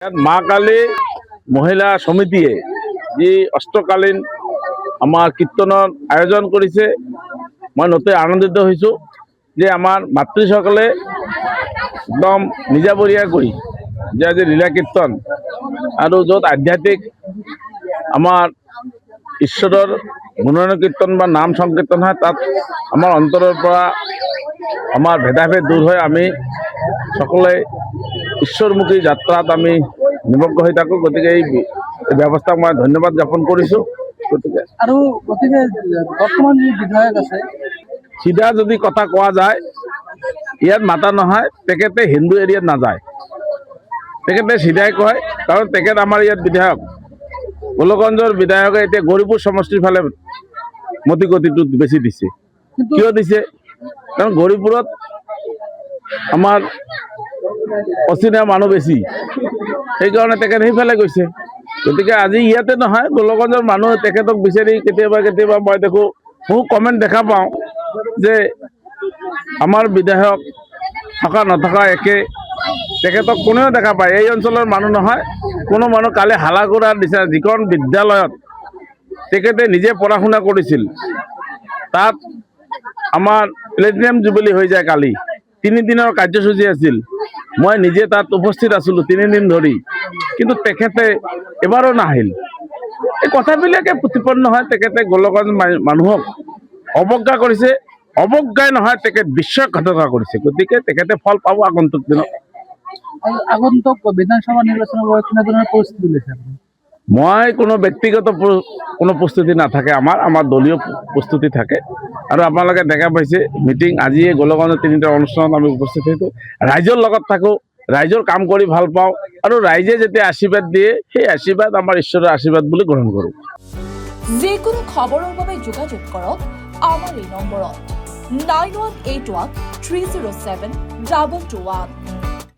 মা কালী মহিলা সমিতিয়ে যি অষ্টকালীন আমাৰ কীৰ্তনৰ আয়োজন কৰিছে, মই নথৈ আনন্দিত হৈছোঁ যে আমাৰ মাতৃসকলে একদম নিজাবৰীয়া কৰি যে আজি লীলা কীৰ্তন আৰু য'ত আধ্যাত্মিক আমাৰ ঈশ্বৰৰ গুণগান কীৰ্তন বা নাম সংকীৰ্তন হয়, তাত আমাৰ অন্তৰৰ পৰা আমাৰ ভেদাভেদ দূৰ হৈ আমি সকলে ঈশ্বৰমুখী যাত্ৰাত আমি নিমগ্ন হৈ থাকোঁ। গতিকে এই ব্যৱস্থাক মই ধন্যবাদ জ্ঞাপন কৰিছোঁ। গতিকে বৰ্তমান যি বিধায়ক আছে, চিধা যদি কথা কোৱা যায়, ইয়াত মাতা নহয়, তেখেতে হিন্দু এৰিয়াত নাযায়, তেখেতে চিধাই কয়, কাৰণ তেখেত আমাৰ ইয়াত বিধায়ক। গোলকগঞ্জৰ বিধায়কে এতিয়া গৌৰীপুৰ সমষ্টিৰ ফালে মতিগতিটো বেছি দিছে। কিয় দিছে? কাৰণ গৌৰীপুৰত আমাৰ অচিনা মানুহ বেছি, সেইকাৰণে তেখেত সেইফালে গৈছে। গতিকে আজি ইয়াতে নহয়, গোলকগঞ্জৰ মানুহ তেখেতক বিচাৰি কেতিয়াবা মই দেখোঁ, বহু কমেণ্ট দেখা পাওঁ যে আমাৰ বিধায়ক থকা নথকা একে, তেখেতক কোনেও দেখা পায়। এই অঞ্চলৰ মানুহ নহয়, কোনো মানুহ কালি হালাগুৰাৰ নিচিনা যিখন বিদ্যালয়ত তেখেতে নিজে পঢ়া শুনা কৰিছিল, তাত আমাৰ প্লেটিনাম জুবিলি হৈ যায় কালি, 3 দিনৰ কাৰ্যসূচী আছিল। মই নিজে তাত উপস্থিত আছিলোঁ 3 দিন ধৰি, কিন্তু তেখেতে এবাৰো নাহিল। এই কথাবিলাকে প্ৰতিপন্ন হয়, তেখেতে গোলকগঞ্জ মানুহক অৱজ্ঞা কৰিছে। অৱজ্ঞাই নহয়, তেখেত বিশ্বাসঘাতকতা কৰিছে। গতিকে তেখেতে ফল পাব আগন্তুক দিনত। আগন্তুক বিধানসভা নিৰ্বাচনৰ বাবে কেনেধৰণৰ পৰিস্থিতি লৈছে? মই কোনো ব্যক্তিগত কোনো প্ৰস্তুতি নাথাকে, আমাৰ দলীয় প্ৰস্তুতি থাকে। আৰু আপোনালোকে দেখা পাইছে মিটিং আজিয়ে গোলকগঞ্জৰ 3টা অনুষ্ঠানত আমি উপস্থিত হৈছোঁ। ৰাইজৰ লগত থাকোঁ, ৰাইজৰ কাম কৰি ভাল পাওঁ, আৰু ৰাইজে যেতিয়া আশীৰ্বাদ দিয়ে, সেই আশীৰ্বাদ আমাৰ ঈশ্বৰৰ আশীৰ্বাদ বুলি গ্ৰহণ কৰোঁ। যিকোনো খবৰৰ বাবে যোগাযোগ কৰক আমাৰ এই নম্বৰত 9181 307 221।